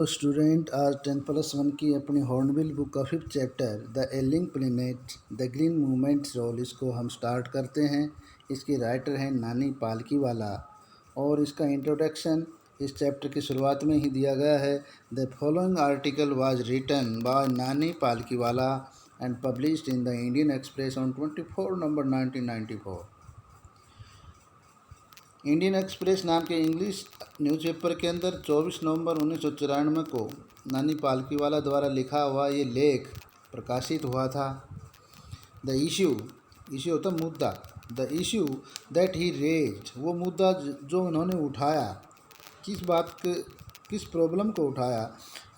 तो स्टूडेंट आज 10+1 की अपनी हॉर्नबिल बुक का 5th chapter the ailing planet the green movement's role इसको हम स्टार्ट करते हैं। इसकी राइटर हैं नानी पालकीवाला और इसका इंट्रोडक्शन इस चैप्टर की शुरुआत में ही दिया गया है। The following article was written by Nani Palkhivala and published in the Indian Express on 24 November 1994। Indian Express नाम के इंग्लिश न्यूज़पेपर के अंदर 24 नवंबर 1994 को नानी पालकीवाला द्वारा लिखा हुआ ये लेख प्रकाशित हुआ था। द इशू होता मुद्दा। The issue that he raised, वो मुद्दा जो उन्होंने उठाया, किस प्रॉब्लम को उठाया।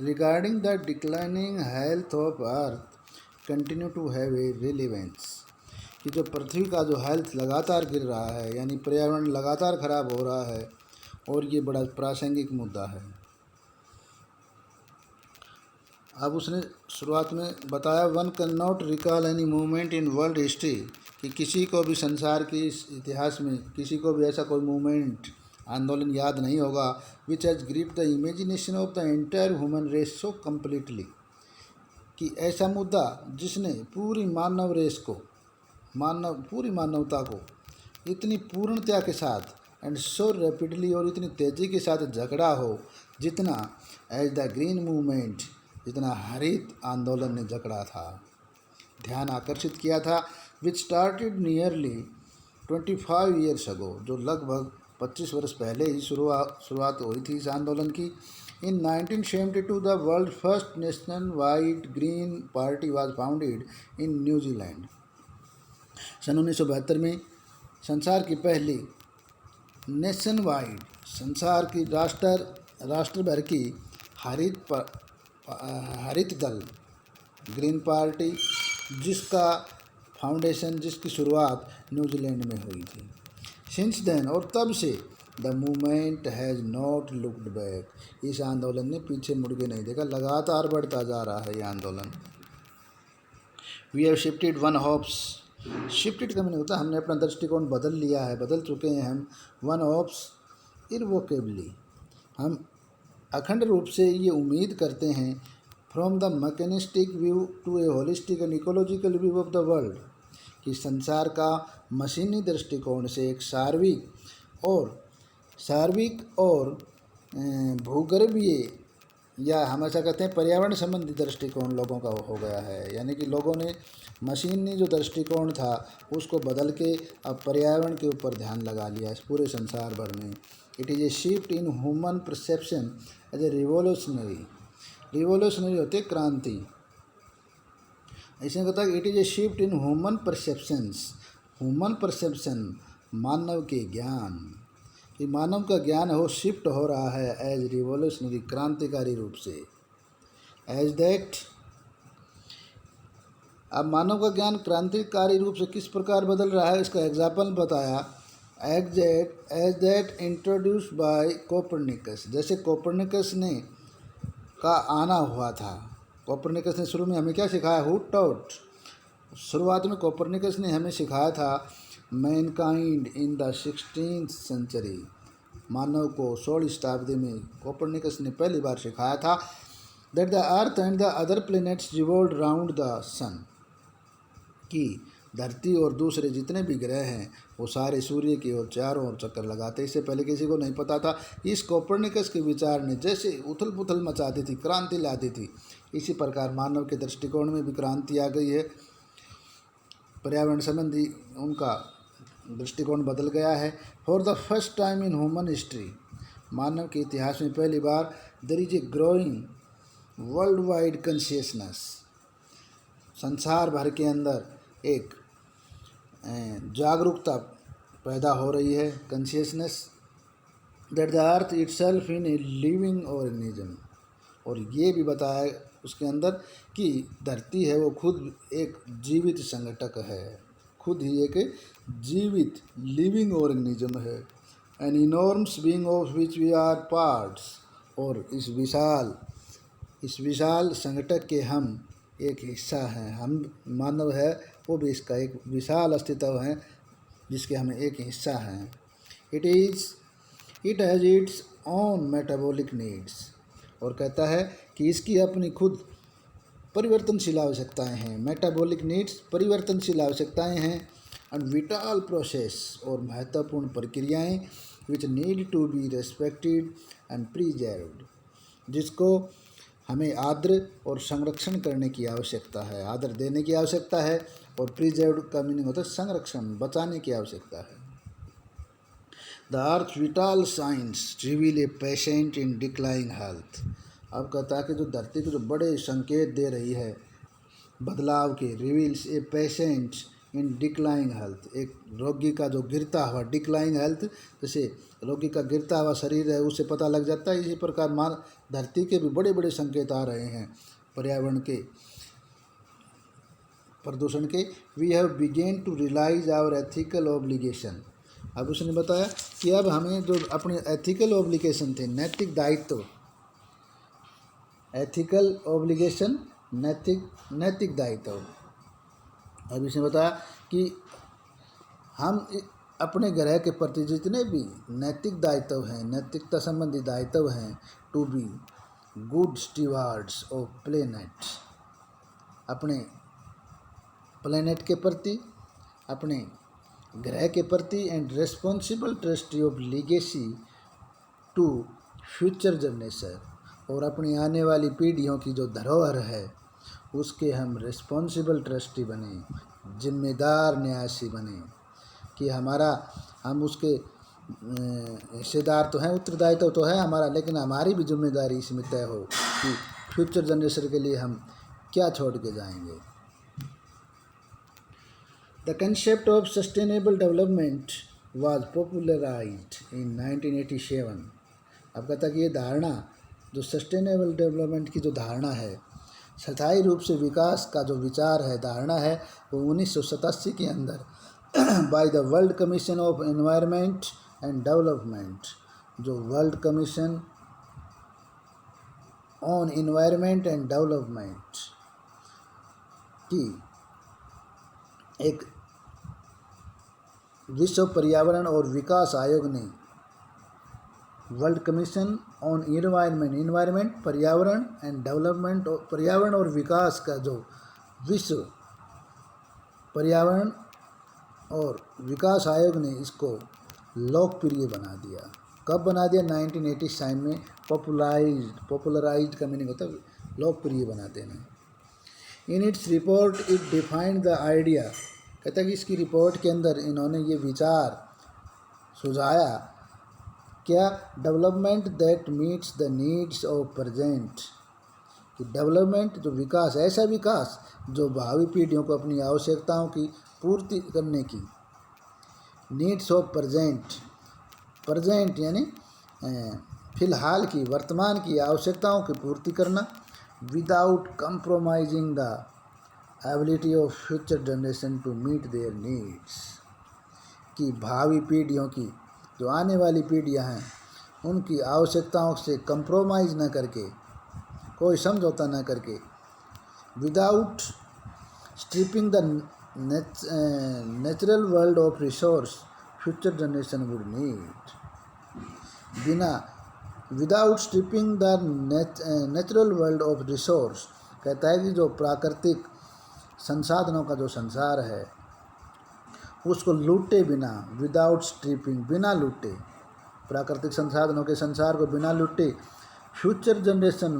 Regarding the declining health of earth continue to have a relevance, कि जो पृथ्वी का जो हेल्थ लगातार गिर रहा है, यानी पर्यावरण लगातार खराब हो रहा है और ये बड़ा प्रासंगिक मुद्दा है। अब उसने शुरुआत में बताया one can not recall any movement in world history, कि किसी को भी संसार के इस इतिहास में किसी को भी ऐसा कोई मूवमेंट आंदोलन याद नहीं होगा which has gripped the imagination of the entire human race so completely, कि ऐसा मुद्दा जिसने पूरी मानव रेस को पूरी मानवता को इतनी पूर्णता के साथ एंड सो रैपिडली और इतनी तेज़ी के साथ झगड़ा हो जितना एज द ग्रीन मूवमेंट, जितना हरित आंदोलन ने झगड़ा था, ध्यान आकर्षित किया था। Which started nearly 25 years ago, जो लगभग 25 वर्ष पहले ही शुरुआत हुई थी इस आंदोलन की। In 1972 the world first national wide green party was founded in New Zealand. सन 1972 में संसार की पहली नेशन वाइड, संसार की राष्ट्र भर की हरित दल ग्रीन पार्टी, जिसका फाउंडेशन, जिसकी शुरुआत न्यूजीलैंड में हुई थी। सिंस देन, और तब से the movement has not looked back, इस आंदोलन ने पीछे मुड़ के नहीं देखा, लगातार बढ़ता जा रहा है ये आंदोलन। We have shifted one hops, shifted का मैंने होता हमने अपना दृष्टिकोण बदल लिया है, बदल चुके हैं हम। वन हॉप्स इरवोकेबली, हम अखंड रूप से ये उम्मीद करते हैं from the mechanistic view to a holistic and ecological view of the world, कि संसार का मशीनी दृष्टिकोण से एक सार्विक और भूगर्भीय, या हम ऐसा कहते हैं पर्यावरण संबंधी दृष्टिकोण लोगों का हो गया है। यानी कि लोगों ने मशीनी जो दृष्टिकोण था उसको बदल के अब पर्यावरण के ऊपर ध्यान लगा लिया है पूरे संसार भर में। It is a shift in human perception as a revolutionary होते क्रांति, ऐसे कहता है। It is a shift in human perception, मानव के ज्ञान, कि मानव का ज्ञान हो शिफ्ट हो रहा है एज रिवोल्यूशनरी, क्रांतिकारी रूप से। एज दैट, अब मानव का ज्ञान क्रांतिकारी रूप से किस प्रकार बदल रहा है, इसका एग्जाम्पल बताया। As that introduced by Copernicus, जैसे कोपरनिकस ने का आना हुआ था। कोपरनिकस ने शुरू में हमें क्या सिखाया, हु टॉट, शुरुआत में कोपरनिकस ने हमें सिखाया था mankind in the 16th century, मानव को 16वीं शताब्दी में कोपरनिकस ने पहली बार सिखाया था that the earth and the other planets revolve round the sun, कि धरती और दूसरे जितने भी ग्रह हैं वो सारे सूर्य की ओर चारों ओर चक्कर लगाते। इससे पहले किसी को नहीं पता था। इस कोपरनिकस के विचार ने जैसे उथल पुथल मचा दी थी, क्रांति ला दी थी, इसी प्रकार मानव के दृष्टिकोण में भी क्रांति आ गई है। पर्यावरण संबंधी उनका दृष्टिकोण बदल गया है। For the first time in human history, मानव के इतिहास में पहली बार there is a growing worldwide consciousness, संसार भर के अंदर एक जागरूकता पैदा हो रही है, consciousness, that the earth itself in a living organism, और ये भी बताया उसके अंदर कि धरती है वो खुद एक जीवित संगठक है, खुद ही एक जीवित लिविंग ऑर्गेनिज्म है। An enormous being of which we are parts, और इस विशाल संगठक के हम एक हिस्सा हैं। हम मानव है वो भी इसका एक विशाल अस्तित्व है जिसके हम एक हिस्सा हैं। It has its own metabolic needs, और कहता है कि इसकी अपनी खुद परिवर्तनशील आवश्यकताएं हैं। मेटाबॉलिक नीड्स परिवर्तनशील आवश्यकताएं हैं। एंड विटाल प्रोसेस और महत्वपूर्ण प्रक्रियाएं which need to be respected and preserved, जिसको हमें आदर और संरक्षण करने की आवश्यकता है, आदर देने की आवश्यकता है। और प्रिजर्व्ड का मीनिंग होता है संरक्षण, बचाने की आवश्यकता है। The earth vital signs reveal a patient in declining health. अब कहता है कि जो धरती को जो बड़े संकेत दे रही है बदलाव के, reveals a patient in declining health, एक रोगी का जो गिरता हुआ, डिक्लाइंग हेल्थ जैसे रोगी का गिरता हुआ शरीर है उससे पता लग जाता है। इसी प्रकार मान धरती के भी बड़े बड़े संकेत आ रहे हैं पर्यावरण के प्रदूषण के। We have began to realise our ethical obligation. अब उसने बताया कि अब हमें जो अपने एथिकल ऑब्लिगेशन थे, नैतिक दायित्व, एथिकल ऑब्लिगेशन नैतिक दायित्व, अब इसने बताया कि हम अपने ग्रह के प्रति जितने भी नैतिक दायित्व हैं, नैतिकता संबंधी दायित्व हैं, to be good stewards of planet, अपने प्लेनेट के प्रति, अपने ग्रह के प्रति, and responsible trustee of legacy to future generation, और अपनी आने वाली पीढ़ियों की जो धरोहर है उसके हम रिस्पॉन्सिबल ट्रस्टी बने, जिम्मेदार न्यासी बने, कि हम उसके हिस्सेदार तो हैं, उत्तरदायित्व तो है हमारा, लेकिन हमारी भी जिम्मेदारी इसमें तय हो कि फ्यूचर जनरेशन के लिए हम क्या छोड़ के जाएंगे। The concept of sustainable development was popularised in 1987। अब कहता कि ये धारणा, जो सस्टेनेबल डेवलपमेंट की जो धारणा है, स्थायी रूप से विकास का जो विचार है, धारणा है, वो 1987 के अंदर by the World Commission of Environment and Development, जो World Commission on Environment and Development की एक विश्व पर्यावरण और विकास आयोग ने, वर्ल्ड कमीशन ऑन एनवायरनमेंट पर्यावरण एंड डेवलपमेंट, पर्यावरण और विकास का जो विश्व पर्यावरण और विकास आयोग ने इसको लोकप्रिय बना दिया। कब बना दिया? 1987 में पॉपुलराइज्ड का मीनिंग होता है लोकप्रिय बना देना। In its report it defined the idea, कहता है कि इसकी रिपोर्ट के अंदर इन्होंने ये विचार सुझाया, क्या? Development that meets the needs of present, कि डेवलपमेंट जो विकास, ऐसा विकास जो भावी पीढ़ियों को अपनी आवश्यकताओं की पूर्ति करने की, नीड्स ऑफ प्रेजेंट यानी फिलहाल की, वर्तमान की आवश्यकताओं की पूर्ति करना, without compromising the ability of future generation to meet their needs, कि भावी पीढ़ियों की, जो आने वाली पीढ़ियां हैं, उनकी आवश्यकताओं से कंप्रोमाइज़ न करके, कोई समझौता न करके, without stripping the natural world of resource future generation would need, बिना without stripping the natural world of resource, कहता है कि जो प्राकृतिक संसाधनों का जो संसार है उसको लूटे बिना, विदाउट स्ट्रिपिंग, बिना लूटे, प्राकृतिक संसाधनों के संसार को बिना लूटे, फ्यूचर जनरेशन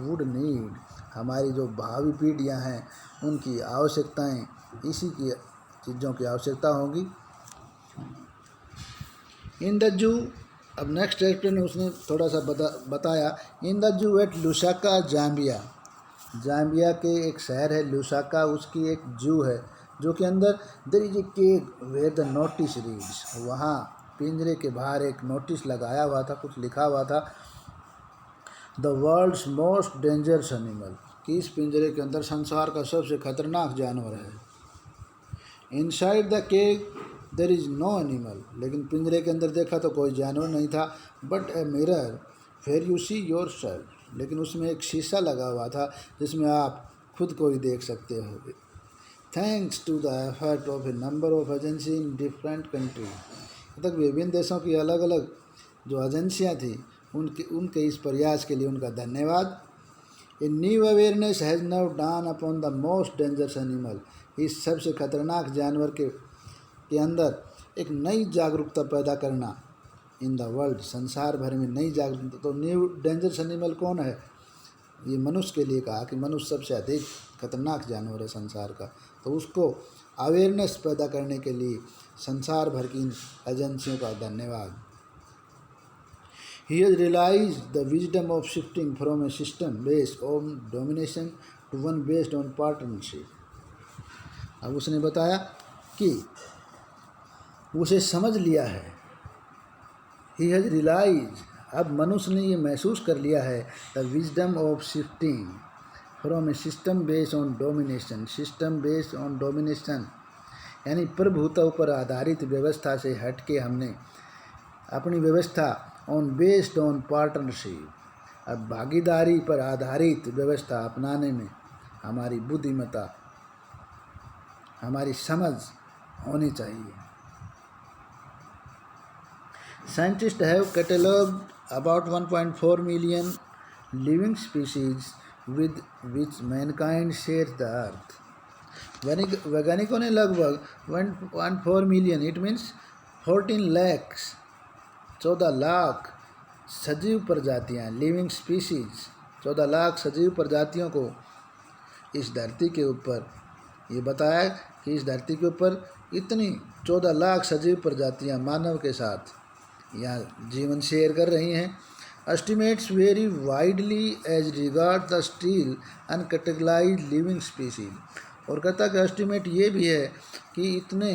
वुड नीड, हमारी जो भावी पीढ़ियां हैं उनकी आवश्यकताएं, इसी की चीज़ों की आवश्यकता होगी। इन द जू, अब नेक्स्ट चैप्टर में उसने थोड़ा सा बताया, in the zoo at Lusaka Zambia, Zambia के एक शहर है लुसाका, उसकी एक जू है जो के अंदर there is a cave where the notice reads, वहाँ पिंजरे के बाहर एक नोटिस लगाया हुआ था, कुछ लिखा हुआ था, the world's most dangerous animal, कि इस पिंजरे के अंदर संसार का सबसे खतरनाक जानवर है। Inside the cave there is no animal, लेकिन पिंजरे के अंदर देखा तो कोई जानवर नहीं था, but a mirror where you see yourself, लेकिन उसमें एक शीशा लगा हुआ था जिसमें आप खुद को ही देख सकते हो। Thanks to the effort of a number of agency in different country, तक विभिन्न देशों की अलग अलग जो एजेंसियाँ थी उनके इस प्रयास के लिए उनका धन्यवाद। A new awareness has now dawn upon the most dangerous animal. इस सबसे खतरनाक जानवर के अंदर एक नई जागरूकता पैदा करना इन द वर्ल्ड, संसार भर में नई जागरूकता। तो न्यू डेंजरस एनिमल कौन है? ये मनुष्य के लिए कहा कि मनुष्य सबसे अधिक खतरनाक जानवर है संसार का। तो उसको अवेयरनेस पैदा करने के लिए संसार भर की इन एजेंसियों का धन्यवाद। He has realized the wisdom of shifting from a system based on domination to one based on partnership. अब उसने बताया कि उसे समझ लिया है। He has realized, अब मनुष्य ने ये महसूस कर लिया है, the wisdom of shifting from a system based on domination, system based on domination यानी प्रभुत्व पर आधारित व्यवस्था से हट के हमने अपनी व्यवस्था ऑन बेस्ड ऑन पार्टनरशिप, अब भागीदारी पर आधारित व्यवस्था अपनाने में हमारी बुद्धिमत्ता, हमारी समझ होनी चाहिए। Scientist have catalogued about 1.4 million living species with which Mankind share the earth. वैज्ञानिकों ने लगभग 1.4 million, it means 14 lakh 14 lakh सजीव प्रजातियाँ, लिविंग स्पीशीज 14 लाख सजीव प्रजातियों को इस धरती के ऊपर, ये बताया कि इस धरती के ऊपर इतनी 14 लाख सजीव प्रजातियाँ मानव के साथ यहाँ जीवन शेयर कर रही हैं। Estimates vary widely as regard the still uncategorised living species. और कहता कि एस्टिमेट ये भी है कि इतने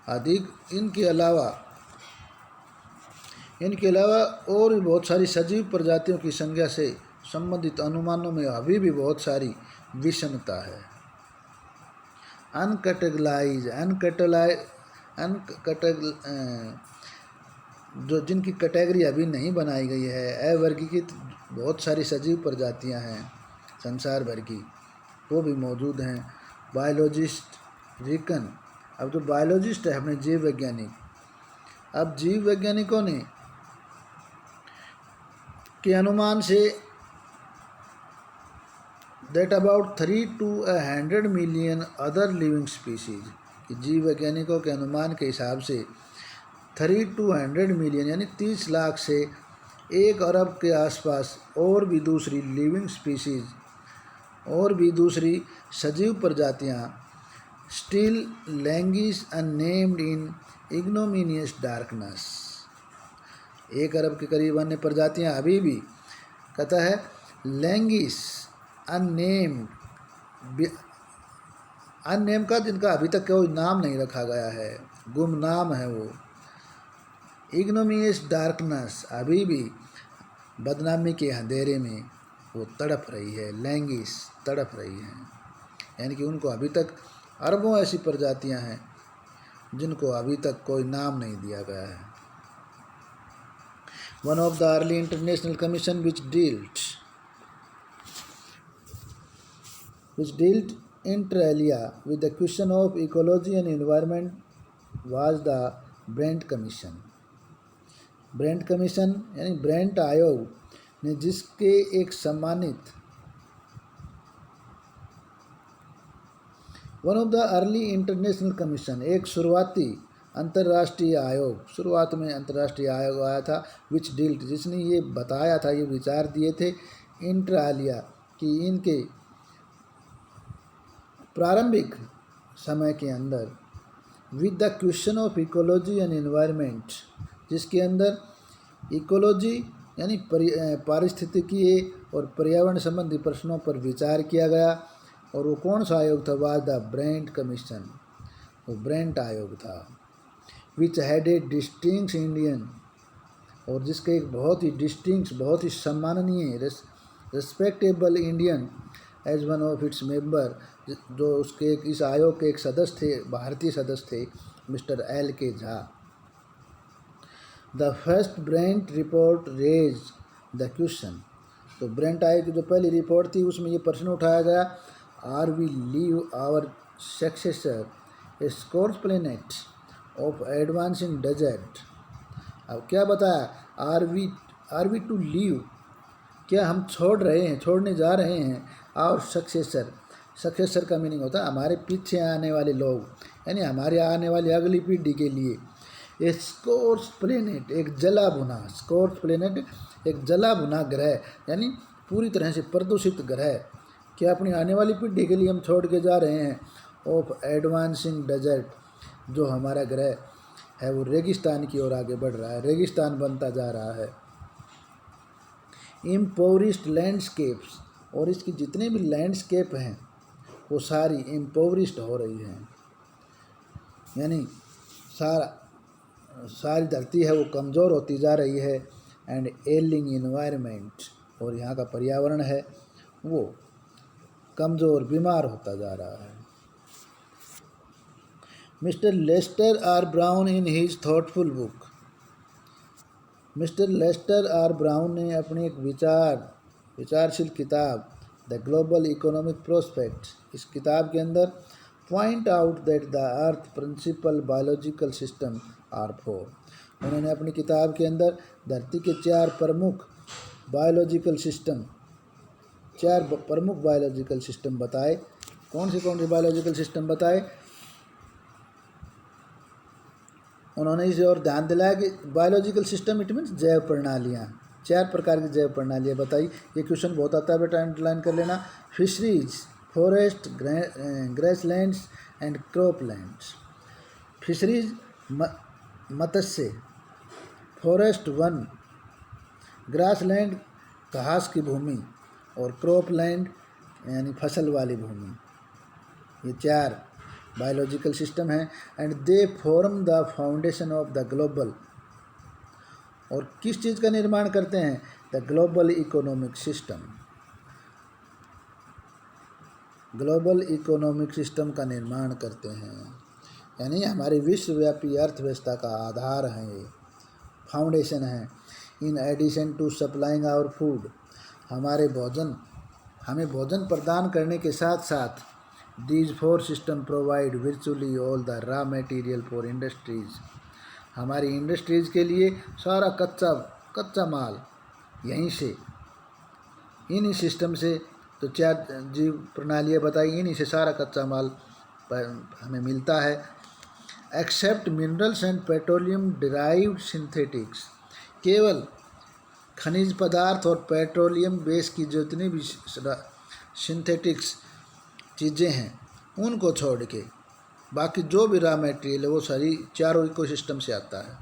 अधिक इनके अलावा और भी बहुत सारी सजीव प्रजातियों की संख्या से संबंधित अनुमानों में अभी भी बहुत सारी विषमता है। जो जिनकी कैटेगरी अभी नहीं बनाई गई है, अवर्गीकृत बहुत सारी सजीव प्रजातियां हैं संसार भर की, वो भी मौजूद हैं। बायोलॉजिस्ट रिकन, अब जो बायोलॉजिस्ट है अपने जीव वैज्ञानिक, अब जीव वैज्ञानिकों ने के अनुमान say that about 3 to 100 million other living species, कि जीव वैज्ञानिकों के अनुमान के हिसाब से 3 to 100 मिलियन यानी 30 लाख से 1 अरब के आसपास और भी दूसरी लिविंग स्पीशीज, और भी दूसरी सजीव प्रजातियाँ स्टिल लैंग्विश अननेम्ड इन इग्नोमिनियस डार्कनेस। 1 अरब के करीब अन्य प्रजातियाँ अभी भी, कहता है, लैंग्विश अननेम्ड, अननेम का जिनका अभी तक कोई नाम नहीं रखा गया है, गुमनाम है वो। इग्नोमिनियस डार्कनेस, अभी भी बदनामी के अंधेरे में वो तड़प रही है, लैंग्विश तड़प रही है, यानी कि उनको अभी तक अरबों ऐसी प्रजातियां हैं जिनको अभी तक कोई नाम नहीं दिया गया है। One of the early international commission which dealt inter alia with the question of ecology and environment was the Brent commission. Brent commission यानी ब्रेंट आयोग ने, जिसके एक सम्मानित, one of the early international commission, एक शुरुआती अंतर्राष्ट्रीय आयोग, शुरुआत में अंतर्राष्ट्रीय आयोग आया था, विच डील्ट, जिसने ये बताया था, ये विचार दिए थे, इंटर आलिया, कि इनके प्रारंभिक समय के अंदर with the question of ecology and environment, जिसके अंदर इकोलॉजी यानी पारिस्थितिकीय और पर्यावरण संबंधी प्रश्नों पर विचार किया गया। और वो कौन सा आयोग था? वाज द ब्रेंट कमीशन, वो ब्रेंट आयोग था। Which had a distinct Indian, और जिसके एक बहुत ही डिस्टिंक्ट, बहुत ही सम्माननीय, respectable Indian as one of its member, जो उसके इस आयोग के एक सदस्य थे, भारतीय सदस्य थे, mister L K Jha. The first Brent report raise the question, तो ब्रेंट आयोग की जो पहली रिपोर्ट थी उसमें ये प्रश्न उठाया गया, are we leave our successor a scorch planet of advancing desert. अब क्या बताया, are we are we to leave, क्या हम छोड़ रहे हैं, छोड़ने जा रहे हैं, और सक्सेसर, सक्सेसर का मीनिंग होता है हमारे पीछे आने वाले लोग, यानी हमारे आने वाली अगली पीढ़ी के लिए। ए स्कोर्स प्लेनेट, एक जला भुना, स्कोर्स प्लेनेट एक जला भुना ग्रह, यानी पूरी तरह से प्रदूषित ग्रह, क्या अपनी आने वाली पीढ़ी के लिए हम छोड़ के जा रहे हैं। ऑफ एडवांसिंग डेजर्ट, जो हमारा ग्रह है वो रेगिस्तान की ओर आगे बढ़ रहा है, रेगिस्तान बनता जा रहा है। इम्पोवरिस्ड लैंडस्केप्स, और इसकी जितने भी लैंडस्केप हैं वो सारी इम्पोवरिस्ड हो रही हैं, यानी सारी धरती है वो कमज़ोर होती जा रही है। एंड एलिंग इन्वायरमेंट, और यहाँ का पर्यावरण है वो कमज़ोर, बीमार होता जा रहा है। Mister Lester R Brown in his thoughtful book, mister Lester R Brown ने अपनी एक विचारशील किताब द ग्लोबल इकोनॉमिक प्रोस्पेक्ट, इस किताब के अंदर point out that the earth principal biological system are four, उन्होंने अपनी किताब के अंदर धरती के चार प्रमुख बायोलॉजिकल सिस्टम बताए। कौन से बायोलॉजिकल सिस्टम बताए? उन्होंने इसे और ध्यान दिलाया कि बायोलॉजिकल सिस्टम इट मीन्स जैव प्रणालियाँ, चार प्रकार की जैव प्रणालियाँ बताई। ये क्वेश्चन बहुत आता है बेटा, अंडरलाइन कर लेना। Fisheries, forest, grasslands and croplands. Fisheries मत्स्य, फॉरेस्ट वन, ग्रासलैंड घास की भूमि, और क्रॉपलैंड यानी फसल वाली भूमि, ये चार बायोलॉजिकल सिस्टम है। And they form the foundation of the global, और किस चीज़ का निर्माण करते हैं? The global economic system, global economic system का निर्माण करते हैं, यानी हमारी विश्वव्यापी अर्थव्यवस्था का आधार है, ये फाउंडेशन है। In addition to supplying our food, हमें भोजन प्रदान करने के साथ साथ these four system provide virtually all the raw material for industries, हमारी इंडस्ट्रीज़ के लिए सारा कच्चा माल यहीं से, इन्हीं सिस्टम से, तो चार जीव प्रणालियाँ बताई, इन्हीं से सारा कच्चा माल हमें मिलता है। Except minerals and petroleum derived synthetics, केवल खनिज पदार्थ और पेट्रोलियम बेस की जितनी भी सिंथेटिक्स चीज़ें हैं उनको छोड़ के बाकी जो भी रॉ मटेरियल है वो सारी चारों इकोसिस्टम से आता है।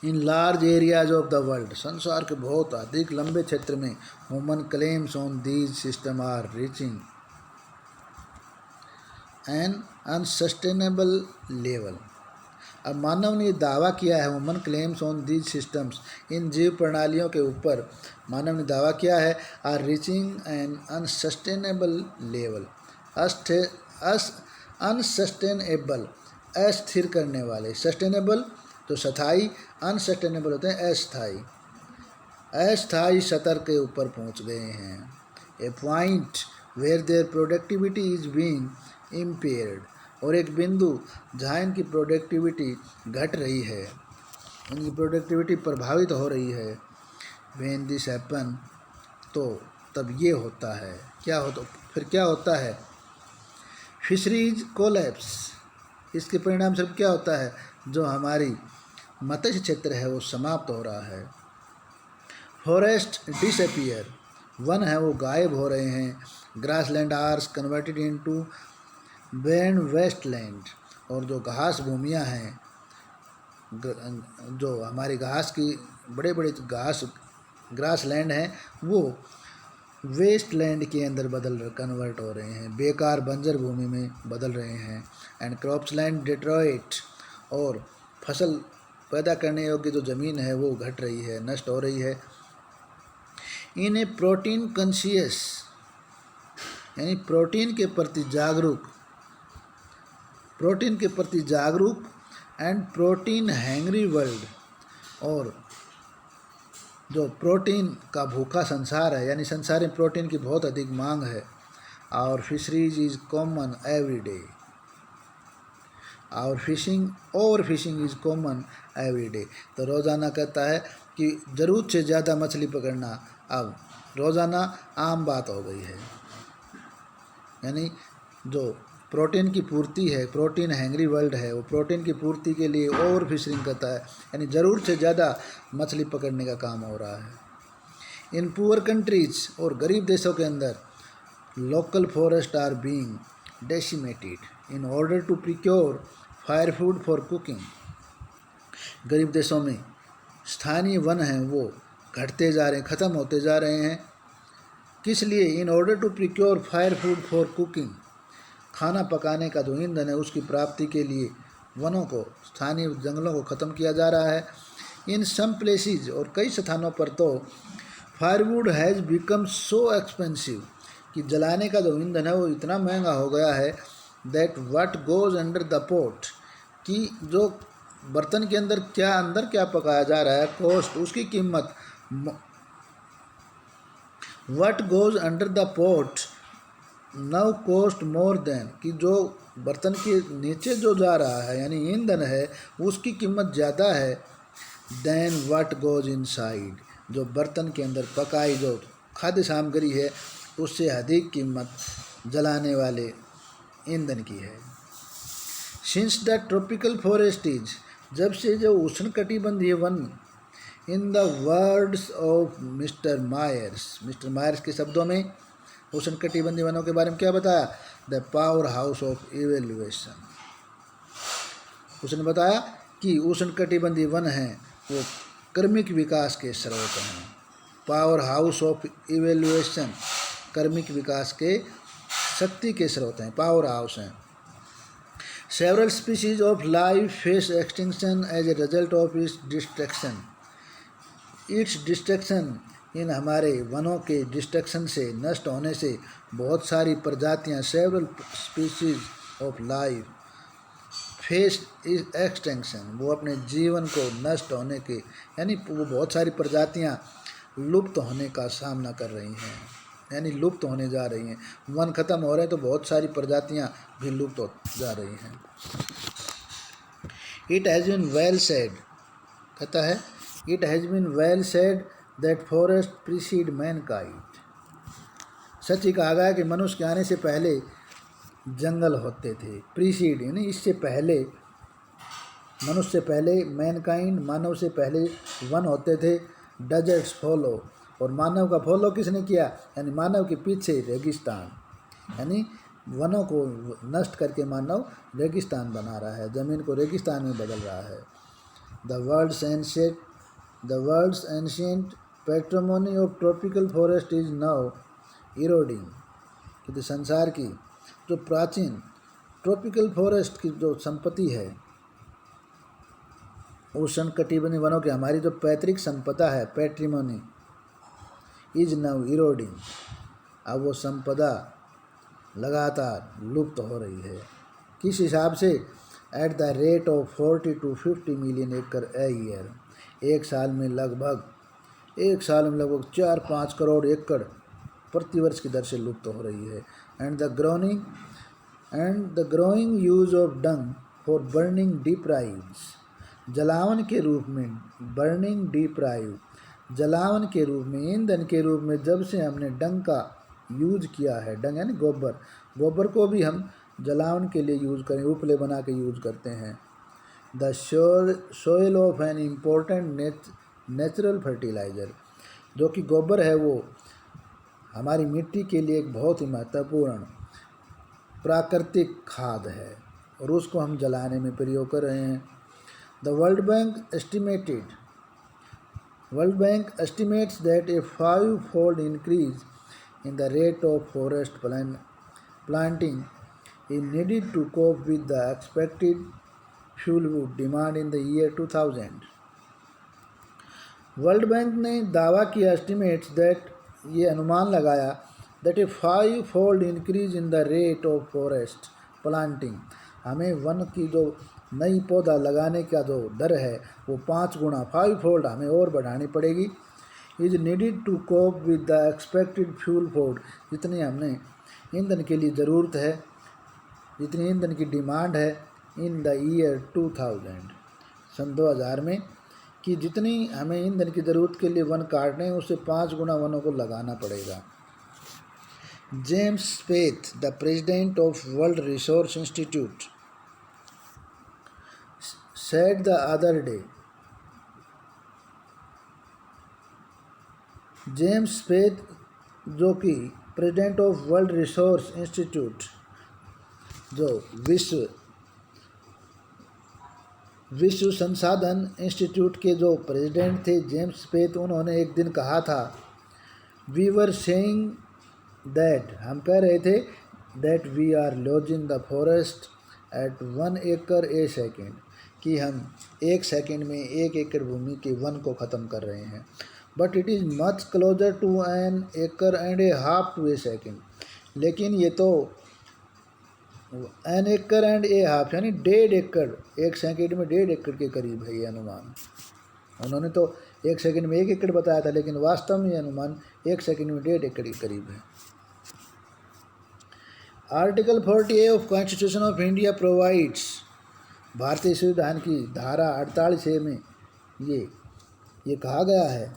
In large areas of the world, संसार के बहुत अधिक लंबे क्षेत्र में, human claims on these system are reaching an unsustainable level, अब मानव ने दावा किया है, human claims on these systems, इन जीव प्रणालियों के ऊपर मानव ने दावा किया है, are reaching an unsustainable level, unsustainable अस्थिर करने वाले, सस्टेनेबल तो स्थायी, अनसस्टेनेबल होते हैं अस्थायी, अस्थायी स्तर के ऊपर पहुंच गए हैं। A point where there productivity is being impaired, और एक बिंदु जहाँ इनकी प्रोडक्टिविटी घट रही है, इनकी प्रोडक्टिविटी प्रभावित हो रही है। व्हेन दिस हैपन, तो तब ये होता है, क्या होता है? फिशरीज कोलैप्स, इसके परिणाम स्वरूप क्या होता है? जो हमारी मत्स्य क्षेत्र है वो समाप्त हो रहा है। फॉरेस्ट डिसअपियर, वन है वो गायब हो रहे हैं। Grassland are converted into barren wasteland, और जो घास भूमियाँ हैं, जो हमारी घास की बड़े ग्रासलैंड हैं वो वेस्टलैंड के अंदर कन्वर्ट हो रहे हैं, बेकार बंजर भूमि में बदल रहे हैं। एंड क्रॉप्सलैंड डिट्रॉइट, और फसल पैदा करने योग्य जो ज़मीन है वो घट रही है, नष्ट हो रही है। इन ए प्रोटीन कॉन्शियस, यानी प्रोटीन के प्रति जागरूक एंड प्रोटीन हैंग्री वर्ल्ड, और जो प्रोटीन का भूखा संसार है, यानी संसार में प्रोटीन की बहुत अधिक मांग है। और fisheries is common every day, और over fishing is common every day. तो रोज़ाना कहता है कि ज़रूरत से ज़्यादा मछली पकड़ना अब रोज़ाना आम बात हो गई है। यानी जो प्रोटीन की पूर्ति है, प्रोटीन हैंग्री वर्ल्ड है, वो प्रोटीन की पूर्ति के लिए ओवर फिशिंग करता है, यानी ज़रूरत से ज़्यादा मछली पकड़ने का काम हो रहा है। इन पुअर कंट्रीज, और गरीब देशों के अंदर, local forest are being decimated in order to procure firewood for cooking. गरीब देशों में स्थानीय वन हैं वो घटते जा रहे हैं, ख़त्म होते जा रहे हैं। किस लिए? In order to procure firewood for cooking, खाना पकाने का जो ईंधन है उसकी प्राप्ति के लिए वनों को, स्थानीय जंगलों को ख़त्म किया जा रहा है। इन सम प्लेसेस, और कई स्थानों पर तो firewood has become so expensive, कि जलाने का जो ईंधन है वो इतना महंगा हो गया है, that what goes under the pot, कि जो बर्तन के अंदर क्या पकाया जा रहा है, कॉस्ट, उसकी कीमत, what goes under the pot now cost more than, कि जो बर्तन के नीचे जो जा रहा है यानी ईंधन है उसकी कीमत ज़्यादा है, देन व्हाट गोज़ इनसाइड, जो बर्तन के अंदर पकाई जो खाद्य सामग्री है उससे अधिक कीमत जलाने वाले ईंधन की है। Since the tropical forest is, जब से जो उष्णकटिबंधीय वन, in the words of mister Myers के शब्दों में उष्णकटिबंधीय वनों के बारे में क्या बताया? The power house of evaluation. उसने बताया कि उष्णकटिबंधीय वन हैं वो कर्मिक विकास के स्रोत हैं। पावर हाउस ऑफ इवेल्युएशन, कर्मिक विकास के शक्ति के स्रोत हैं, पावर हाउस हैं। Several species of life face extinction as a result of its destruction. Its destruction, इन हमारे वनों के डिस्ट्रक्शन से, नष्ट होने से बहुत सारी प्रजातियां, several species of life face extinction, वो अपने जीवन को नष्ट होने के, यानी वो बहुत सारी प्रजातियां लुप्त होने का सामना कर रही हैं, यानी लुप्त होने जा रही हैं। वन खत्म हो रहे हैं तो बहुत सारी प्रजातियां भी लुप्त हो जा रही हैं। It has been well said, कहता है it has been well said that forest precede mankind. सच ही कहा गया कि मनुष्य के आने से पहले जंगल होते थे। प्रीसीड यानी इससे पहले, मनुष्य से पहले, मैनकाइंड मानव से पहले वन होते थे। डेजर्ट्स फॉलो, और मानव का फॉलो किसने किया? यानी मानव के पीछे रेगिस्तान, यानी वनों को नष्ट करके मानव रेगिस्तान बना रहा है, ज़मीन को रेगिस्तान में बदल रहा है। The world's ancient patrimony of tropical forest is now eroding, कि संसार की जो प्राचीन ट्रॉपिकल फॉरेस्ट की जो संपत्ति है, उष्णकटिबंधीय वनों की हमारी जो पैतृक संपदा है, पैट्रिमोनी, इज नाउ इरोडिंग, अब वो संपदा लगातार लुप्त हो रही है। किस हिसाब से? Eight the rate of 40 to 50 million acre a year, एक साल में लगभग 4-5 करोड़ एकड़ प्रतिवर्ष की दर से लुप्त हो रही है। And the growing use of dung for burning deprives, जलावन के रूप में, बर्निंग डिप्राइव, जलावन के रूप में, ईंधन के रूप में जब से हमने डंग का यूज किया है, डंग यानी गोबर को भी हम जलावन के लिए यूज करें, उपले बना के यूज करते हैं। The soil of an important natural fertiliser, जो कि गोबर है वो हमारी मिट्टी के लिए एक बहुत ही महत्वपूर्ण प्राकृतिक खाद है, और उसको हम जलाने में प्रयोग कर रहे हैं। The world bank estimates that a 5-fold increase in the rate of forest planting is needed to cope with the expected fuel wood demand in the year 2000. World bank ने दावा किया, एस्टिमेट्स दैट, ये अनुमान लगाया, that A 5-fold increase in the rate of forest planting, हमें one की जो नई पौधा लगाने का जो दर है वो 5 गुना, 5-fold हमें और बढ़ानी पड़ेगी। Is needed to cope with the expected fuel ford, जितनी हमने ईंधन के लिए ज़रूरत है, जितनी ईंधन की डिमांड है, इन द ईयर 2000, सन 2000 में, कि जितनी हमें ईंधन की ज़रूरत के लिए वन काटने हैं उससे 5 गुना वनों को लगाना पड़ेगा। James Speth, the president of World Resource Institute, said the other day, James Speth जो कि president of World Resource Institute, जो विश्व संसाधन इंस्टीट्यूट के जो प्रेसिडेंट थे जेम्स स्पेथ, उन्होंने एक दिन कहा था, वी वर सेइंग दैट, हम कह रहे थे, that we are losing the forest at 1 acre A second, कि हम 1 सेकेंड में 1 एकड़ भूमि के वन को ख़त्म कर रहे हैं। But it is much closer to an acre and a half to a second, लेकिन ये तो N acre and a half यानी 1.5 एकड़, 1 सेकेंड में 1.5 एकड़ के करीब है ये अनुमान। उन्होंने तो 1 सेकेंड में 1 एकड़ बताया था, लेकिन वास्तव में ये अनुमान 1 सेकेंड में 1.5 एकड़ के करीब है। Article 48 of constitution of India provides, भारतीय संविधान की धारा 48 में ये कहा गया है,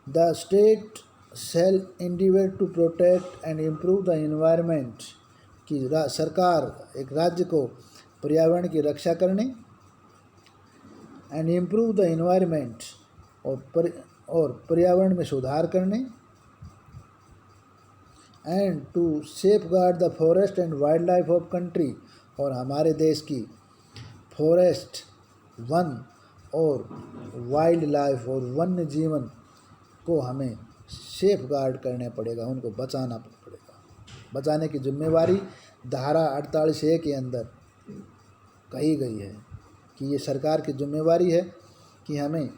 the state shall endeavour to protect and improve the environment, कि सरकार एक राज्य को पर्यावरण की रक्षा करने, एंड इम्प्रूव द इन्वायरमेंट, और पर्यावरण में सुधार करने, and to safeguard the forest and wildlife of country, और हमारे देश की फॉरेस्ट, वन और वाइल्ड लाइफ और वन्य जीवन को हमें सेफ गार्ड करने पड़ेगा, उनको बचाना पड़ेगा। बचाने की जिम्मेवारी धारा 48A के अंदर कही गई है कि ये सरकार की जिम्मेवारी है कि हमें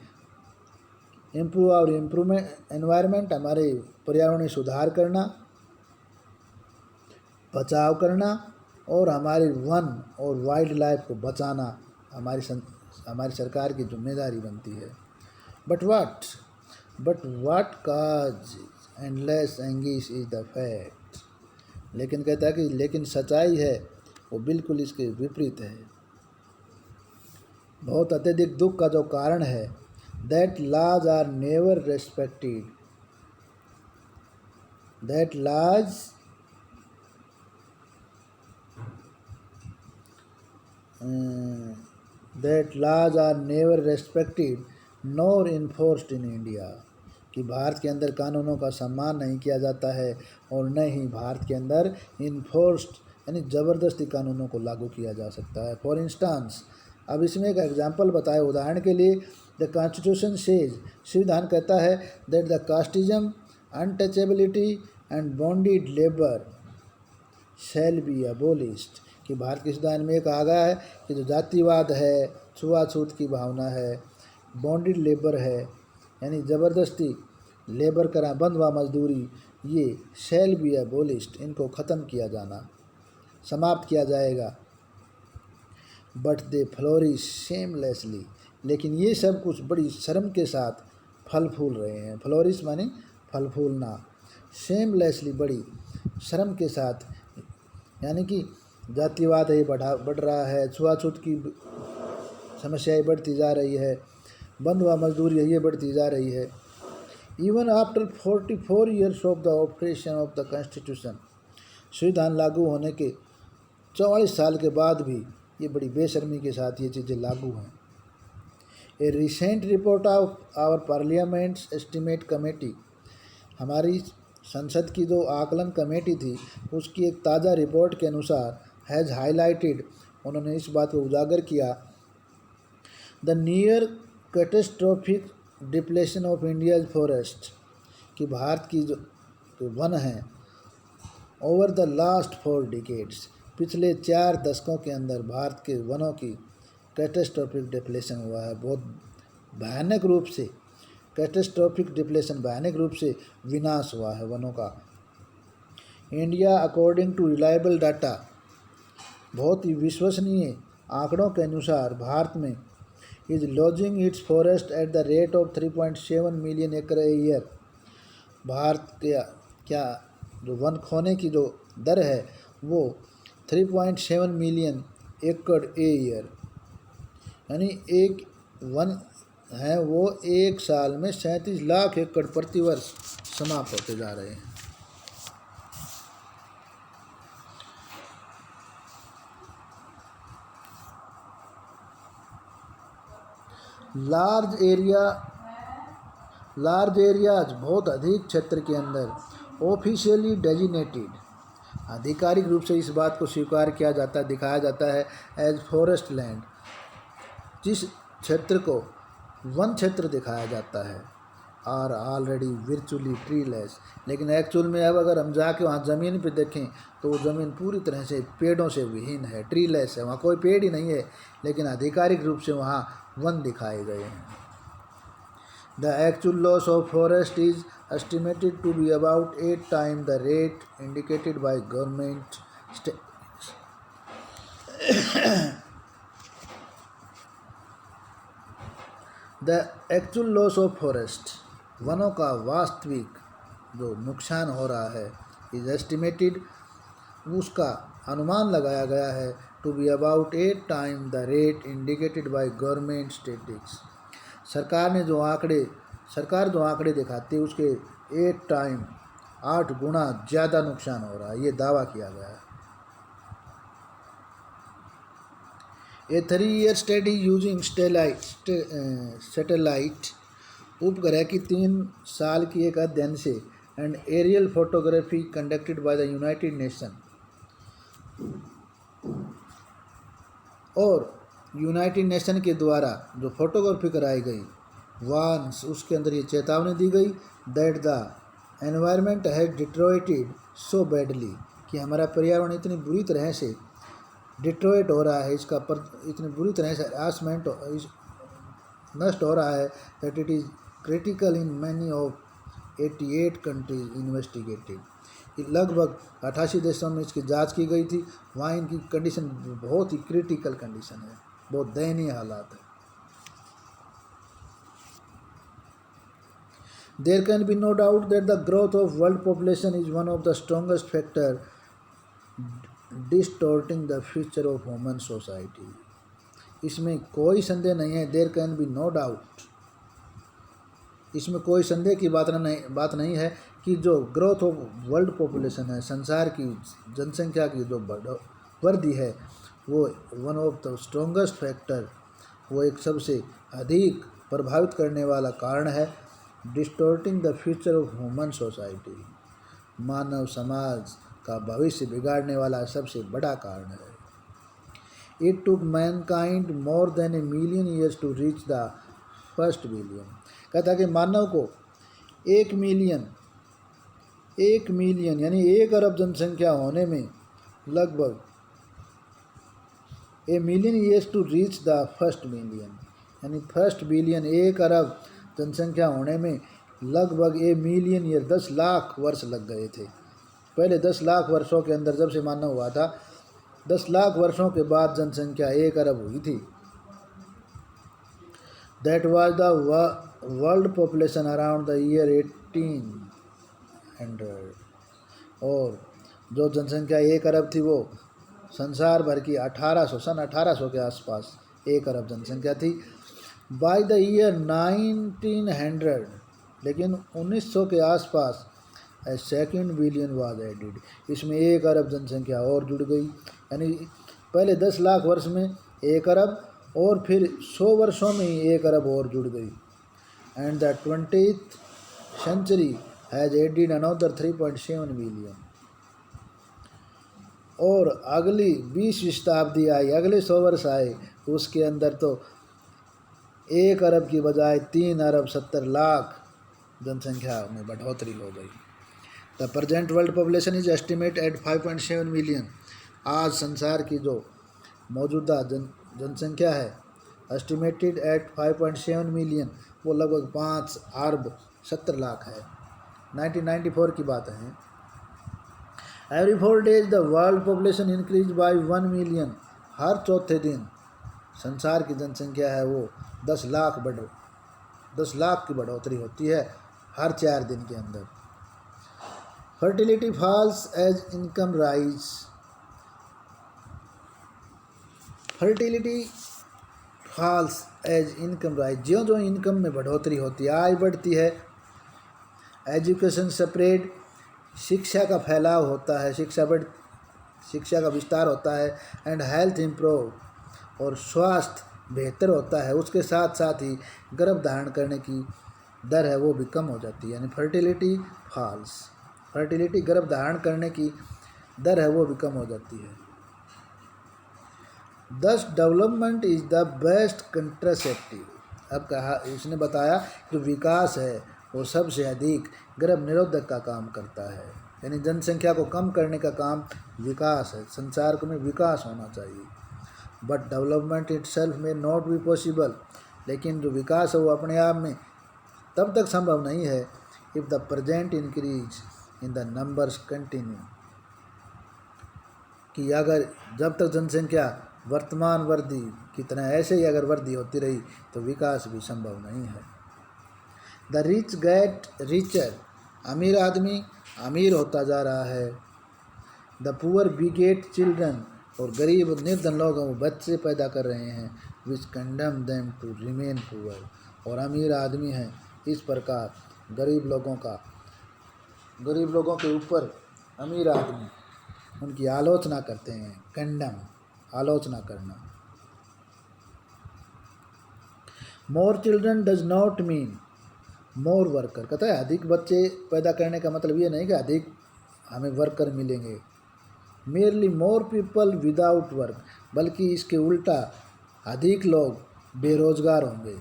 एनवायरनमेंट, हमारे पर्यावरण में सुधार करना, बचाव करना, और हमारे वन और वाइल्ड लाइफ को बचाना हमारी सरकार की जिम्मेदारी बनती है। But what cause endless anguish is the fact, लेकिन कहता है कि लेकिन सच्चाई है वो बिल्कुल इसके विपरीत है। बहुत अत्यधिक दुख का जो कारण है, that laws are never respected, that laws are never respected nor enforced in India, कि भारत के अंदर कानूनों का सम्मान नहीं किया जाता है और न ही भारत के अंदर इन्फोर्स्ड यानी ज़बरदस्ती कानूनों को लागू किया जा सकता है। फॉर इंस्टांस, अब इसमें एक एग्जांपल बताए, उदाहरण के लिए, द कॉन्स्टिट्यूशन सेज, संविधान कहता है, that the casteism, untouchability and bonded labour shall be abolished, कि भारत के संविधान में कहा गया है कि जो जातिवाद है, छुआछूत की भावना है, बॉन्डेड लेबर है यानी ज़बरदस्ती लेबर करा, बंधुआ मजदूरी, ये शैल बी अबोलिश्ड, इनको ख़त्म किया जाना, समाप्त किया जाएगा। बट दे फ्लोरिश शेमलेसली, लेकिन ये सब कुछ बड़ी शर्म के साथ फल फूल रहे हैं। फ्लोरिश माने फल फूलना, शेमलेसली बड़ी शर्म के साथ, यानी कि जातिवाद है बढ़ रहा है, छुआछूत की समस्याएं बढ़ती जा रही है, बंधुआ मजदूरी है ये बढ़ती जा रही है। Even after 44 years of the operation of the constitution, संविधान लागू होने के 44 साल के बाद भी ये बड़ी बेशर्मी के साथ ये चीज़ें लागू हैं। A recent report of our parliament's estimate committee, हमारी संसद की जो आकलन कमेटी थी उसकी एक ताज़ा रिपोर्ट के अनुसार, हैज़ हाईलाइटेड, उन्होंने इस बात को उजागर किया, the near catastrophic depletion of India's forest, कि भारत की जो वन हैं ओवर द लास्ट 4 डिकेड्स, पिछले 4 दशकों के अंदर भारत के वनों की कैटेस्ट्रोफिक डिप्लेशन हुआ है, बहुत भयानक रूप से, कैटेस्ट्रोफिक डिप्लेशन भयानक रूप से विनाश हुआ है वनों का। India according to reliable data, बहुत ही विश्वसनीय आंकड़ों के अनुसार भारत में is losing its forest at the rate of 3.7 million acre a year, Bharat के क्या जो वन खोने की जो दर है वो 3.7 मिलियन एकड़ ए ईयर, यानी एक वन है वो एक साल में 37 लाख एकड़ प्रतिवर्ष समाप्त होते जा रहे हैं। लार्ज एरियाज बहुत अधिक क्षेत्र के अंदर ऑफिशियली डेजिनेटेड, आधिकारिक रूप से इस बात को स्वीकार किया जाता है, दिखाया जाता है एज फॉरेस्ट लैंड, जिस क्षेत्र को वन क्षेत्र दिखाया जाता है, आर ऑलरेडी वर्चुअली ट्रीलेस, लेकिन एक्चुअल में अब अगर हम जाके वहाँ ज़मीन पे देखें तो वो ज़मीन पूरी तरह से पेड़ों से विहीन है, ट्रीलेस है, वहाँ कोई पेड़ ही नहीं है, लेकिन आधिकारिक रूप से वहाँ वन दिखाए गए हैं। The actual loss of forest is estimated to be about 8 times the rate indicated by government. The actual loss of forest, वनों का वास्तविक जो नुकसान हो रहा है, इज एस्टिमेटेड, उसका अनुमान लगाया गया है, to be about 8 times the rate indicated by government statistics. सरकार जो आंकड़े दिखाती है उसके 8 गुना ज़्यादा नुकसान हो रहा है, ये दावा किया गया है। ए 3-year स्टडी यूजिंग सैटेलाइट, उपग्रह की 3 साल की एक अध्ययन से, and aerial photography conducted by the United Nation, और यूनाइटेड नेशन के द्वारा जो फोटोग्राफी कराई गई, वांस उसके अंदर ये चेतावनी दी गई that the environment has deteriorated so badly, कि हमारा पर्यावरण इतनी बुरी तरह से डिट्रोइट हो रहा है, इसका इतनी बुरी तरह से हरासमेंट नष्ट हो रहा है, that it is critical in many of 88 countries investigated. लगभग 88 देशों में इसकी जांच की गई थी, वहाँ इनकी कंडीशन बहुत ही क्रिटिकल कंडीशन है, बहुत दयनीय हालात है। There can be no doubt that the growth of world population is one of the strongest factor distorting the future of human society. इसमें कोई संदेह नहीं है, there can be no doubt, इसमें कोई संदेह की बात नहीं है कि जो ग्रोथ ऑफ वर्ल्ड पॉपुलेशन है, संसार की जनसंख्या की जो वृद्धि है, वो one of the strongest factor, वो एक सबसे अधिक प्रभावित करने वाला कारण है, distorting the future of human society, मानव समाज का भविष्य बिगाड़ने वाला सबसे बड़ा कारण है। It took mankind more than 1 million years to reach the first billion, कहता कि मानव को 1 मिलियन यानी 1 अरब जनसंख्या होने में लगभग 1 million years to reach the first billion, यानी फर्स्ट बिलियन 1 अरब जनसंख्या होने में लगभग 1 million ईयर 10 लाख वर्ष लग गए थे। पहले 10 लाख वर्षों के अंदर जब से मानव हुआ था, 10 लाख वर्षों के बाद जनसंख्या 1 अरब हुई थी। That was the world population around the year 1800, और जो जनसंख्या 1 अरब थी वो संसार भर की सन 1800 के आसपास 1 अरब जनसंख्या थी। बाय द ईयर 1900, लेकिन 1900 के आसपास ए 2nd बिलियन वाज एडिड, इसमें 1 अरब जनसंख्या और जुड़ गई, यानी पहले 10 लाख वर्ष में 1 अरब और फिर 100 वर्षों में ही 1 अरब और जुड़ गई। And the 20th century has added another 3.7 billion, और अगली 20वीं शताब्दी आई, अगले 100 वर्ष आए, उसके अंदर तो 1 अरब की बजाय 3 अरब 70 लाख जनसंख्या में बढ़ोतरी हो गई। The present world population is estimate at 5.7 million, आज संसार की जो मौजूदा जनसंख्या है एस्टिमेटेड एट 5.7 मिलियन, वो लगभग 5 अरब 70 लाख है। 1994 की बात है। Every 4 days the world population increase by 1 million, हर चौथे दिन संसार की जनसंख्या है वो 10 लाख की बढ़ोतरी होती है हर 4 दिन के अंदर। Fertility falls as income rise, fertility falls as income rise, ज्यों ज्यों इनकम में बढ़ोतरी होती है, आय बढ़ती है, एजुकेशन स्प्रेड, शिक्षा का फैलाव होता है, शिक्षा का विस्तार होता है, एंड हेल्थ इम्प्रूव, और स्वास्थ्य बेहतर होता है, उसके साथ साथ ही गर्भ धारण करने की दर है वो भी कम हो जाती है, यानी फर्टिलिटी फॉल्स, फर्टिलिटी गर्भ धारण करने की दर है वो भी कम हो जाती है। दस development is the best contraceptive, अब कहा इसने बताया कि विकास है वो सबसे अधिक गर्भ निरोधक का काम करता है, यानी जनसंख्या को कम करने का काम विकास है, संसार में विकास होना चाहिए। बट डेवलपमेंट इटसेल्फ में नॉट बी पॉसिबल, लेकिन जो विकास है वो अपने आप में तब तक संभव नहीं है if the present increase in the numbers continue, कि अगर जब तक जनसंख्या वर्तमान वृद्धि की तरह ऐसे ही अगर वृद्धि होती रही तो विकास भी संभव नहीं है। द रिच गेट रिचर, अमीर आदमी अमीर होता जा रहा है। द पुअर बिगेट चिल्ड्रन, और गरीब निर्धन लोग वो बच्चे पैदा कर रहे हैं, which condemn them to remain poor, और अमीर आदमी हैं इस प्रकार गरीब लोगों के ऊपर अमीर आदमी उनकी आलोचना करते हैं, कंडम आलोचना करना। More children does not mean more worker, कहता है अधिक बच्चे पैदा करने का मतलब ये नहीं कि अधिक हमें वर्कर मिलेंगे, merely more people without work, बल्कि इसके उल्टा अधिक लोग बेरोजगार होंगे,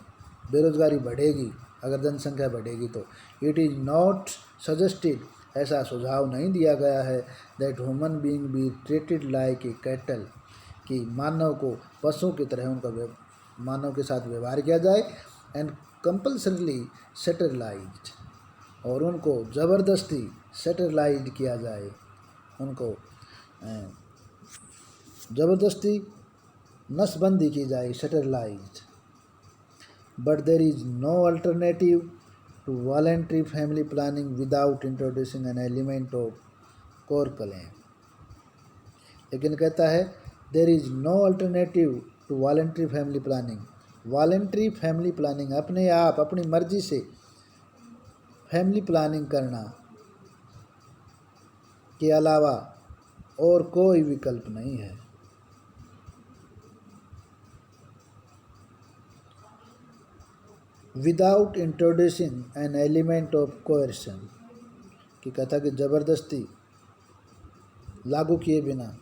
बेरोजगारी बढ़ेगी अगर जनसंख्या बढ़ेगी तो। इट इज़ नॉट सजेस्टेड, ऐसा सुझाव नहीं दिया गया है, that human being be treated like a cattle, कि मानव को पशुओं की तरह उनका मानव के साथ व्यवहार किया जाए, एंड कंपल्सरीली सेटरलाइज्ड, और उनको ज़बरदस्ती सेटरलाइज्ड किया जाए, उनको ज़बरदस्ती नसबंदी की जाए, sterilised. But there is no alternative to voluntary family planning without introducing an element of coercion, लेकिन कहता है there is no alternative to voluntary family planning, voluntary family planning अपने आप अपनी मर्जी से फैमिली प्लानिंग करना के अलावा और कोई विकल्प नहीं है। Without introducing an element of coercion, कि कहता कि ज़बरदस्ती लागू किए बिना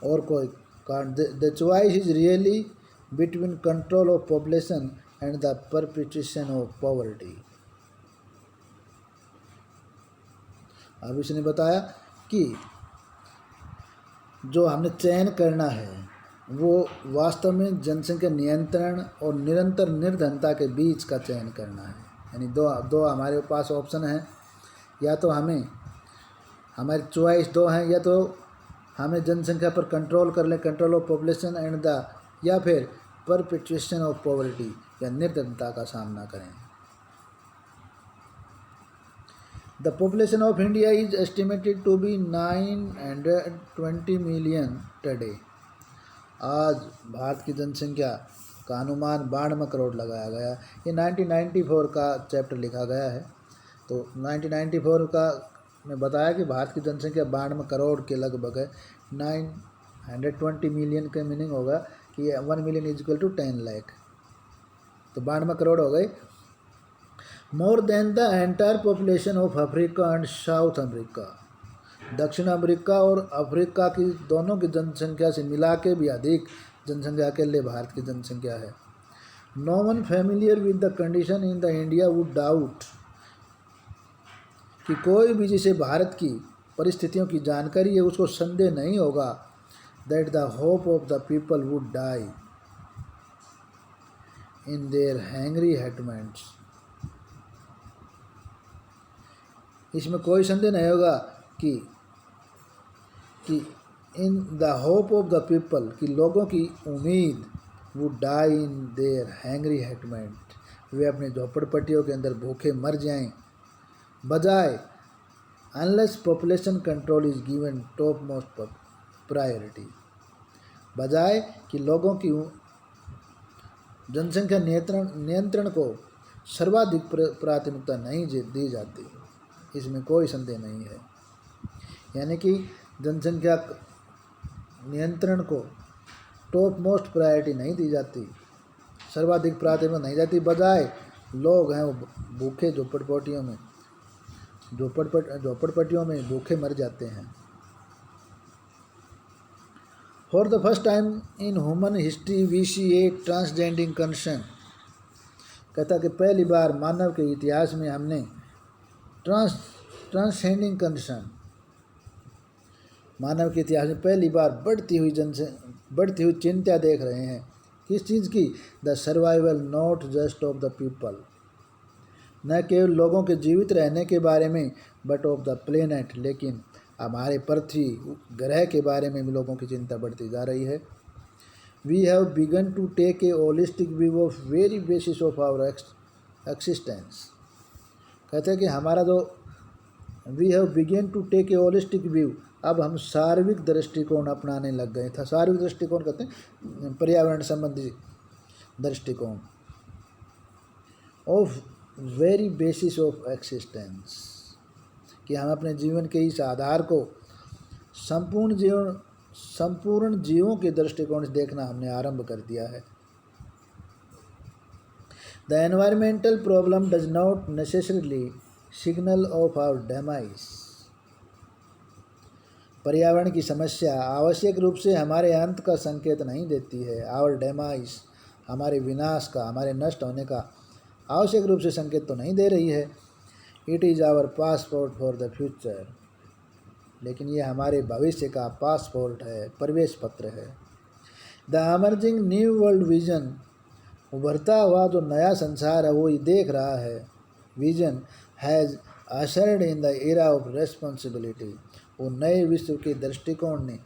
और कोई कारण। The choice is really between control of population and the perpetuation of poverty. अब इसने बताया कि जो हमने चयन करना है वो वास्तव में जनसंख्या नियंत्रण और निरंतर निर्धनता के बीच का चयन करना है, यानी दो हमारे पास ऑप्शन हैं, या तो हमारी चॉइस दो हैं, या तो हमें जनसंख्या पर कंट्रोल कर लें, control of population and the, या फिर परपेचुएशन ऑफ पॉवर्टी, या निर्धनता का सामना करें। The population of India is estimated to be 920 million today. आज भारत की जनसंख्या का अनुमान 92 करोड़ लगाया गया। ये 1994 का चैप्टर लिखा गया है, तो 1994 का में बताया कि भारत की जनसंख्या 92 करोड़ के लगभग है। 920 मिलियन का मीनिंग होगा कि 1 million is equal to 10 lakh, तो 92 करोड़ हो गए। More than the entire population of Africa and South America, दक्षिण अमेरिका और अफ्रीका की दोनों की जनसंख्या से मिला के भी अधिक जनसंख्या के लिए भारत की जनसंख्या है। No one familiar with the condition in the India would doubt, कि कोई भी जिसे भारत की परिस्थितियों की जानकारी है उसको संदेह नहीं होगा that the hope of the people would die in their hungry hutments. इसमें कोई संदेह नहीं होगा कि in the hope of the people, कि लोगों की उम्मीद would die in their hungry hutment, वे अपने झोपड़पट्टियों के अंदर भूखे मर जाएं, बजाय unless population control is given topmost priority, बजाय कि लोगों की जनसंख्या नियंत्रण को सर्वाधिक प्राथमिकता नहीं दी जाती, इसमें कोई संदेह नहीं है। यानी कि जनसंख्या नियंत्रण को टॉप मोस्ट प्रायोरिटी नहीं दी जाती, सर्वाधिक प्राथमिकता नहीं जाती, बजाय लोग हैं वो भूखे झोपड़पट्टियों में भूखे मर जाते हैं। For the first time in human history we see a transcending concern, कहता कि पहली बार मानव के इतिहास में हमने ट्रांसजेंडिंग कंसर्न, मानव के इतिहास में पहली बार बढ़ती हुई चिंता देख रहे हैं। किस चीज़ की? The survival not just of the people, न केवल लोगों के जीवित रहने के बारे में, बट ऑफ द प्लेनेट, लेकिन हमारे पृथ्वी ग्रह के बारे में भी लोगों की चिंता बढ़ती जा रही है। We have begun to take a holistic view of very basis of our existence, कहते हैं कि हमारा जो we have begun to take a holistic view, अब हम सार्वत्रिक दृष्टिकोण अपनाने लग गए था। सार्वत्रिक दृष्टिकोण कहते हैं पर्यावरण संबंधी दृष्टिकोण, of very basis of existence, कि हम अपने जीवन के इस आधार को संपूर्ण जीवों के दृष्टिकोण से देखना हमने आरंभ कर दिया है। The environmental problem does not necessarily signal of our demise, पर्यावरण की समस्या आवश्यक रूप से हमारे अंत का संकेत नहीं देती है। आवर डेमाइस, हमारे विनाश का, हमारे नष्ट होने का आवश्यक रूप से संकेत तो नहीं दे रही है। It is our passport for the future, लेकिन ये हमारे भविष्य का पासपोर्ट है, प्रवेश पत्र है। The emerging new world vision, उभरता हुआ जो नया संसार है वो ये देख रहा है। Vision has ushered in the era of responsibility, वो नए विश्व के दृष्टिकोण ने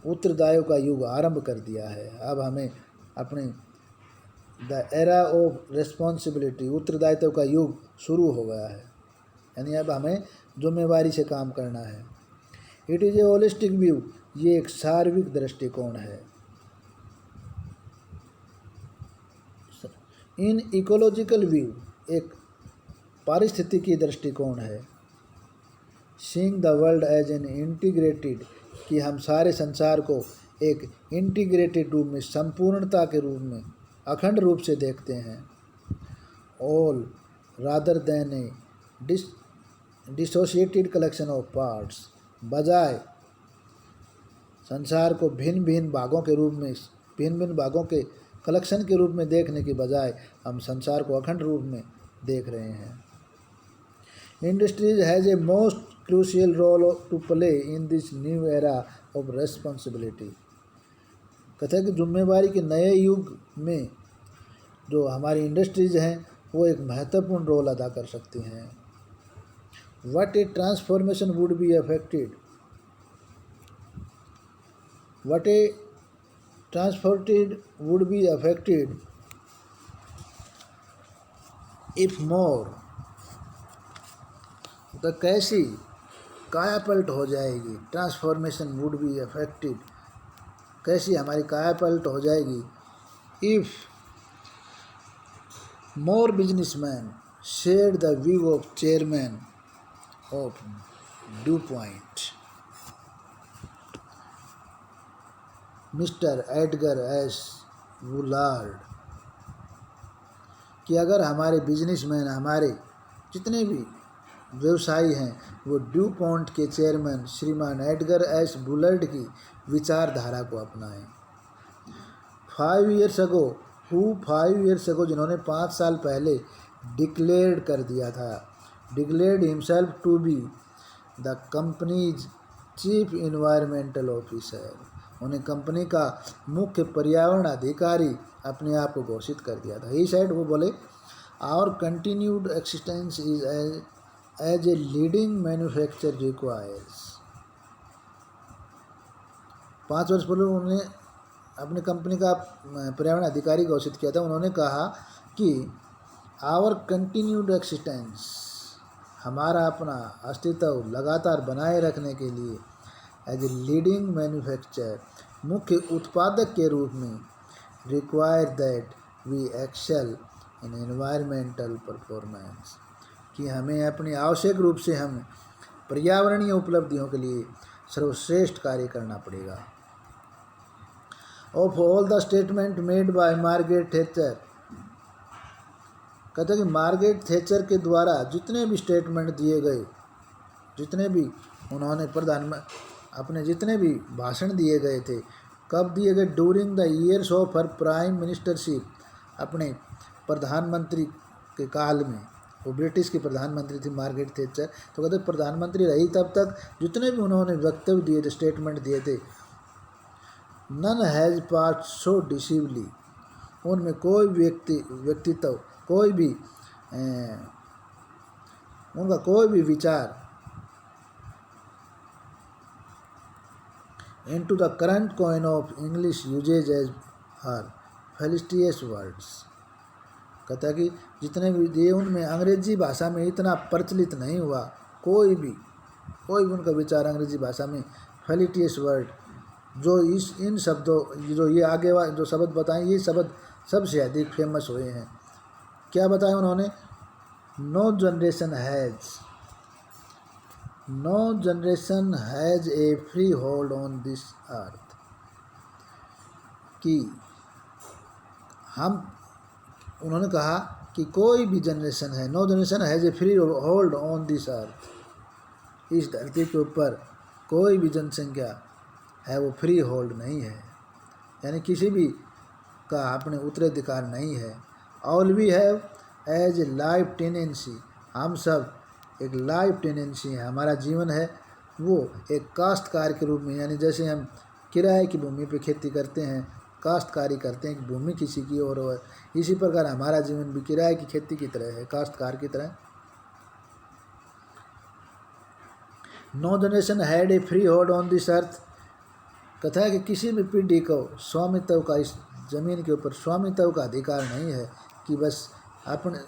उत्तरदायित्व का युग आरंभ कर दिया है। अब हमें अपने द एरा ऑफ रेस्पॉन्सिबिलिटी, उत्तरदायित्व का युग शुरू हो गया है, यानी अब हमें जिम्मेवारी से काम करना है। It is A holistic view, ये एक सार्वत्रिक दृष्टिकोण है। इन इकोलॉजिकल व्यू, एक पारिस्थितिकी दृष्टिकोण है। Seeing the world as an integrated, कि हम सारे संसार को एक इंटीग्रेटेड रूप में, संपूर्णता के रूप में, अखंड रूप से देखते हैं। All rather than A dissociated collection of parts, बजाय संसार को भिन्न भिन्न भागों के रूप में, भिन्न भिन्न भागों के कलेक्शन के रूप में देखने के बजाय हम संसार को अखंड रूप में देख रहे हैं। Industries has a most crucial role to play in this new era of responsibility, कहते हैं कि जिम्मेवारी के नए युग में जो हमारी इंडस्ट्रीज हैं वो एक महत्वपूर्ण रोल अदा कर सकती हैं। What a transformation would be affected, what a transformation would be affected if more, तो कैसी कायापलट हो जाएगी। ट्रांसफॉर्मेशन वुड बी अफेक्टेड, कैसी हमारी कायापलट हो जाएगी। If more businessman share the view of chairman of due point, mister Edgar S Woolard, कि अगर हमारे बिजनेसमैन, हमारे जितने भी व्यवसायी हैं, वो ड्यू पॉइंट के चेयरमैन श्रीमान एडगर एस वुलार्ड की विचारधारा को अपनाएं। 5 years ago, जिन्होंने 5 साल पहले डिक्लेयर्ड कर दिया था, declared himself to be the company's chief environmental officer, उन्हें कंपनी का मुख्य पर्यावरण अधिकारी अपने आप को घोषित कर दिया था। ही साइड वो बोले, our continued existence is as a leading manufacture requires. 5 वर्ष पहले उन्होंने अपनी कंपनी का पर्यावरण अधिकारी घोषित किया था। उन्होंने कहा कि आवर कंटिन्यूड एक्सिस्टेंस, हमारा अपना अस्तित्व लगातार बनाए रखने के लिए एज ए लीडिंग मैन्युफैक्चरर, मुख्य उत्पादक के रूप में, require that we excel in environmental performance, कि हमें अपनी आवश्यक रूप से हम पर्यावरणीय उपलब्धियों के लिए सर्वश्रेष्ठ कार्य करना पड़ेगा। Of all the statement made by Margaret Thatcher, कहते हैं कि मार्गरेट थैचर के द्वारा जितने भी स्टेटमेंट दिए गए, जितने भी उन्होंने अपने जितने भी भाषण दिए गए थे, कब दिए गए? During the years of her prime ministership, अपने प्रधानमंत्री के काल में। वो ब्रिटिश की प्रधानमंत्री थी मार्गरेट थैचर, तो कहते प्रधानमंत्री रही तब तक जितने भी उन्होंने वक्तव्य दिए थे, स्टेटमेंट दिए थे, नन हैज़ पास सो डिसीवली, उनमें कोई व्यक्तित्व कोई भी उनका कोई भी विचार into the current coin of English usage as are felicitous words, कहता है कि जितने भी ये उनमें अंग्रेजी भाषा में इतना प्रचलित नहीं हुआ, कोई भी उनका विचार अंग्रेजी भाषा में फेलिटियस वर्ड, जो इन शब्दों, जो ये आगे जो शब्द बताएं, ये शब्द सबसे अधिक फेमस हुए हैं। क्या बताया उन्होंने? No generation has a freehold on this earth, कि उन्होंने कहा कि कोई भी जनरेशन है, no generation has a freehold on this earth, इस धरती के ऊपर कोई भी जनसंख्या है वो फ्री होल्ड नहीं है, यानी किसी भी का अपने उत्तराधिकार नहीं है। All we have as a life tenancy, हम सब एक लाइफ टेनेंसी है, हमारा जीवन है वो एक काश्तकार के रूप में, यानी जैसे हम किराए की भूमि पे खेती करते हैं, काश्तकारी करते हैं, भूमि किसी की और इसी प्रकार हमारा जीवन भी किराए की खेती की तरह है, काश्तकार की तरह। No generation had a freehold on this earth, कथा है कि किसी भी पीढ़ी को स्वामित्व का, इस ज़मीन के ऊपर स्वामित्व का अधिकार नहीं है कि बस अपने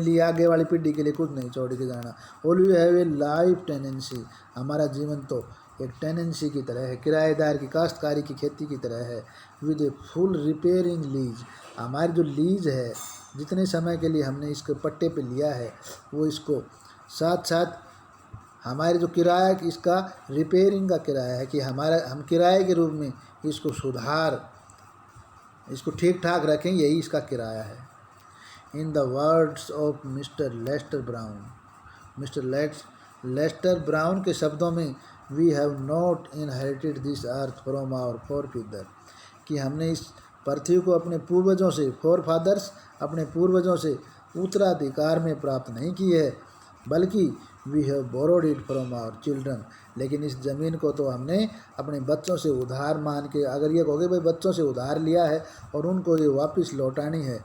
लिए आगे वाली पीढ़ी के लिए कुछ नहीं छोड़ के जाना। All we have a life tenancy, हमारा जीवन तो एक टेनेंसी की तरह है, किराएदार की, काश्तकारी की खेती की तरह है। With a full repairing lease, हमारी जो लीज है, जितने समय के लिए हमने इसको पट्टे पे लिया है, वो इसको साथ साथ हमारे जो किराया, इसका रिपेयरिंग का किराया है कि हम किराए के रूप में इसको ठीक ठाक रखें, यही इसका किराया है। In the words of Mister Lester Brown के शब्दों में, we have not inherited this earth from our forefather, कि हमने इस पृथ्वी को अपने पूर्वजों से, अपने पूर्वजों से उत्तराधिकार में प्राप्त नहीं की है, बल्कि we have borrowed it from our children, लेकिन इस ज़मीन को तो हमने अपने बच्चों से उधार मान के, अगर ये कहोगे भाई बच्चों से उधार लिया है और उनको ये वापस लौटानी है,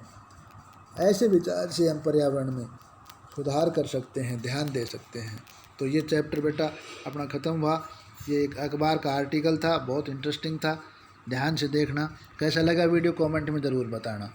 ऐसे विचार से हम पर्यावरण में सुधार कर सकते हैं, ध्यान दे सकते हैं। तो ये चैप्टर बेटा अपना ख़त्म हुआ। ये एक अखबार का आर्टिकल था, बहुत इंटरेस्टिंग था, ध्यान से देखना। कैसा लगा वीडियो कमेंट में ज़रूर बताना।